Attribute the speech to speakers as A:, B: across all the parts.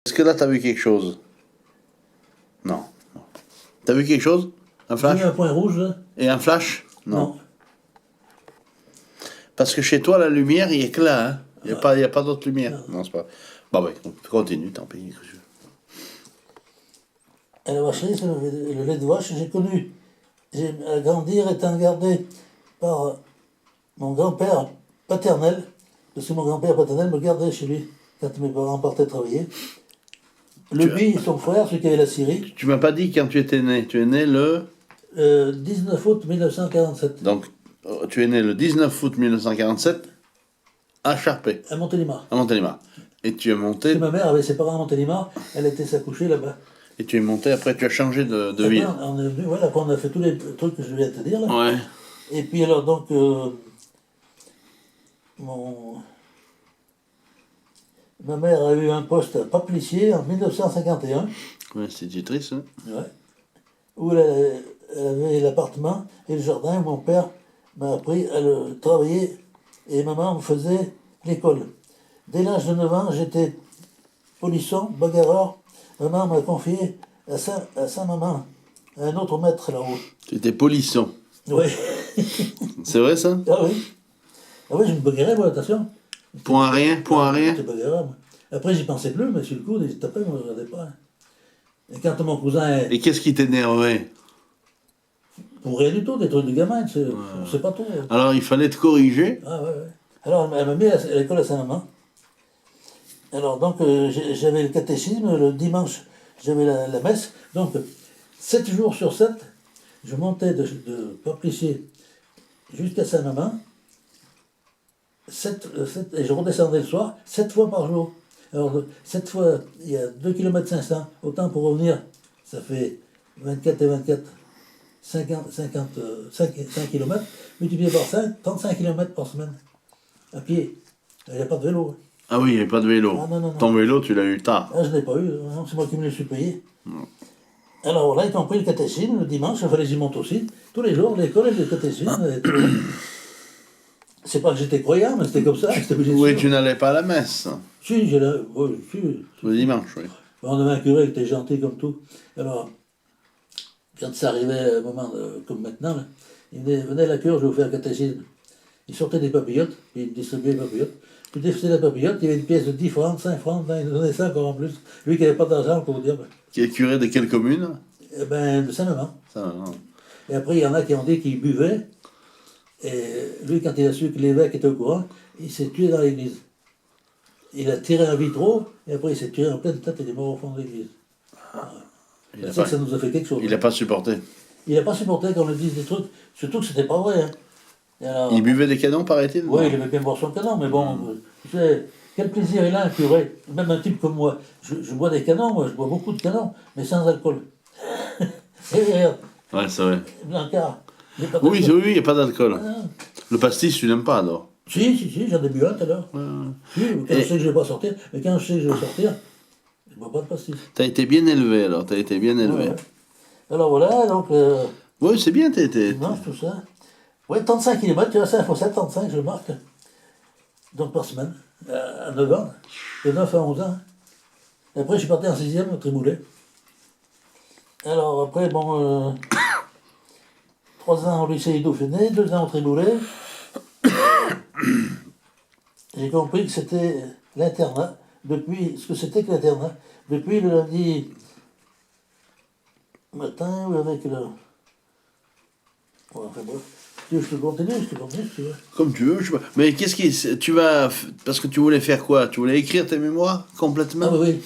A: Est-ce que là, t'as vu quelque chose? Non. T'as vu quelque chose? Un
B: J'ai
A: flash?
B: vu un point rouge là?
A: Et un flash?
B: Non.
A: Parce que chez toi, la lumière, il est que là, hein? Il n'y a pas d'autre lumière.
B: Non.
A: Non, c'est pas. Bah ouais, continue, tant pis.
B: À la vacherie, c'est le lait de vache. J'ai connu, j'ai à grandir étant gardé par mon grand-père paternel, parce que mon grand-père paternel me gardait chez lui quand mes parents partaient travailler. Lui, son frère, celui qui avait la scierie,
A: Tu m'as pas dit quand tu étais né. Tu es né le.
B: 19 août 1947,
A: Donc, tu es né le 19 août 1947 à Charpé,
B: à Montélimar.
A: à Montélimar. Et tu es
B: Parce
A: monté.
B: que ma mère avait ses parents à Montélimar, elle était s'accoucher là-bas.
A: Et tu es monté, après tu as changé de
B: Après,
A: ville.
B: on est venu, voilà, après on a fait tous les trucs que je viens de te dire là.
A: Ouais.
B: Et puis alors donc, ma mère a eu un poste à Paplissier en 1951,
A: Ouais, institutrice, hein.
B: ouais, où elle avait l'appartement et le jardin où mon père m'a appris à le travailler et maman me faisait l'école. Dès l'âge de 9 ans, j'étais polisson, bagarreur. Maman m'a confié à sa maman, à un autre maître là-haut.
A: Tu étais polisson.
B: Oui.
A: C'est vrai ça?
B: Ah oui. Ah oui, je me bagarrais, moi, attention.
A: Point à rien, point à rien.
B: J'étais bagarreur, moi. Après, j'y pensais plus, mais sur le coup, il tapait, moi, je ne regardais pas. Et quand mon cousin est.
A: Et qu'est-ce qui t'énervait?
B: Pour rien du tout, des trucs de gamin, on ne sait pas tout.
A: Alors il fallait te corriger.
B: Ah ouais, ouais. Alors, elle m'a mis à l'école à Saint-Maman. Alors, donc, j'avais le catéchisme, le dimanche, j'avais la messe. Donc, 7 jours sur 7, je montais de Paplissier jusqu'à Saint-Maman, et je redescendais le soir, 7 fois par jour. Alors, 7 fois, il y a 2 km 500, autant pour revenir, ça fait 24 et 24, 5 km, multiplié par 5, 35 km par semaine, à pied. Il n'y a pas de vélo.
A: Ah oui, il n'y avait pas de vélo.
B: Ah, non.
A: Ton vélo, tu l'as eu tard.
B: Ah, je ne l'ai pas eu, non, c'est moi qui me l'ai suis payé. Alors là, ils ont pris le catéchisme, le dimanche, il fallait que j'y monte aussi. Tous les jours, l'école et le catéchisme. C'est pas que j'étais croyant, mais c'était comme ça.
A: Oui, tu n'allais pas à la messe.
B: Si, si.
A: Le dimanche, oui.
B: On avait un curé qui était gentil comme tout. Alors, quand ça arrivait un moment comme maintenant, là, il venait à la cure, je vais vous faire le catéchisme. Il sortait des papillotes, puis il distribuait les papillotes. Puis il défaisait la papillote, il y avait une pièce de 10 francs, 5 francs, il nous donnait ça encore en plus. Lui qui n'avait pas d'argent, pour vous dire.
A: Qui est curé de quelle commune?
B: Eh ben, de Saint-Maman.
A: Ça, non.
B: Et après, il y en a qui ont dit qu'il buvait. Et lui, quand il a su que l'évêque était au courant, il s'est tué dans l'église. Il a tiré un vitro, et après il s'est tiré en pleine tête et il est mort au fond de l'église. C'est ça que ça nous a fait quelque chose.
A: Il n'a pas supporté.
B: Il n'a pas supporté qu'on lui dise des trucs, surtout que c'était pas vrai. Hein. Alors,
A: Il buvait des canons, paraît-il?
B: oui, il aimait bien boire son canon, mais bon, tu sais, quel plaisir il a un curé, même un type comme moi. Je bois des canons, moi, je bois beaucoup de canons, mais sans alcool. Et regarde,
A: Ouais, c'est vrai.
B: Blancard.
A: Oui, il n'y a pas d'alcool. Le pastis, tu n'aimes pas alors?
B: Si, j'en ai bu un tout à l'heure. Si, quand je sais que je ne vais pas sortir, mais quand je sais que je vais sortir, je ne bois pas de pastis.
A: T'as été bien élevé alors, t'as été bien élevé.
B: Ouais. Alors voilà, donc.
A: Oui, c'est bien, t'as été.
B: Je mange tout ça. Oui, 35 km, tu vois, ça, il faut 75, je le marque. Donc par semaine, à 9 ans, de 9 à 11 ans. Et après, je suis parti en 6e au Triboulet. Alors après, bon. 3 ans au lycée Dauphiné, 2 ans au Triboulet. J'ai compris que c'était l'internat, ce que c'était que l'internat, depuis le lundi matin, ou avec le. Ouais, enfin bref. Je te continue, si tu veux.
A: Comme tu veux, je sais pas. Mais qu'est-ce qui. Tu vas. Parce que tu voulais faire quoi? Tu voulais écrire tes mémoires complètement?
B: Ah oui.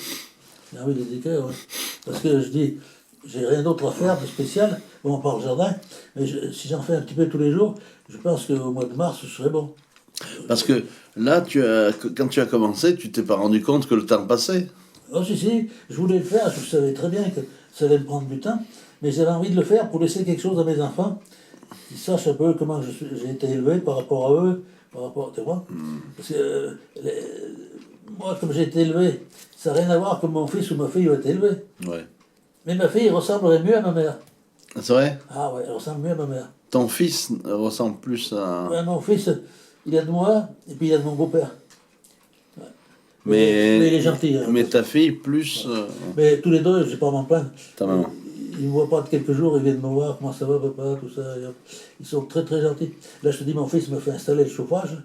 B: Ah oui, les écrire, oui. Parce que je dis, j'ai rien d'autre à faire de spécial. Bon, on parle jardin, mais si j'en fais un petit peu tous les jours, je pense qu'au mois de mars, ce serait bon.
A: Parce que là, quand tu as commencé, tu t'es pas rendu compte que le temps passait.
B: Oh si, je voulais le faire, je savais très bien que ça allait me prendre du temps, mais j'avais envie de le faire pour laisser quelque chose à mes enfants, qu'ils sachent un peu comment j'ai été élevé par rapport à eux, tu vois. Parce que moi, comme j'ai été élevé, ça n'a rien à voir comme mon fils ou ma fille ont été élevés.
A: Ouais.
B: Mais ma fille ressemblerait mieux à ma mère.
A: C'est vrai?
B: Ah ouais, elle ressemble mieux à ma mère.
A: Ton fils ressemble plus à.
B: Ouais, mon fils, il a de moi, et puis il a de mon beau-père. Ouais. Mais il est gentil. Hein,
A: mais ta fille, plus
B: Mais tous les deux, je ne vais pas m'en plaindre.
A: ta maman.
B: Ils ne me voient pas de quelques jours, ils viennent me voir, comment ça va papa, tout ça. Ils sont très très gentils. Là, je te dis, mon fils me fait installer le chauffage.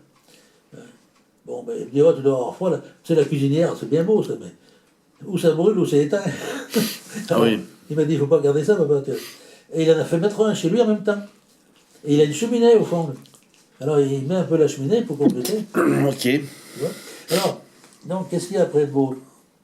B: Bon, ben, il me dit, oh, tu dois avoir froid, là. Tu sais, la cuisinière, c'est bien beau, ça, mais où ça brûle, ou c'est éteint. Alors,
A: oui.
B: Il m'a dit, il ne faut pas garder ça, papa. Et il en a fait mettre un chez lui en même temps. Et il a une cheminée au fond. Alors, il met un peu la cheminée pour compléter.
A: Ok.
B: Tu vois. Alors, donc, qu'est-ce qu'il y a après de beau?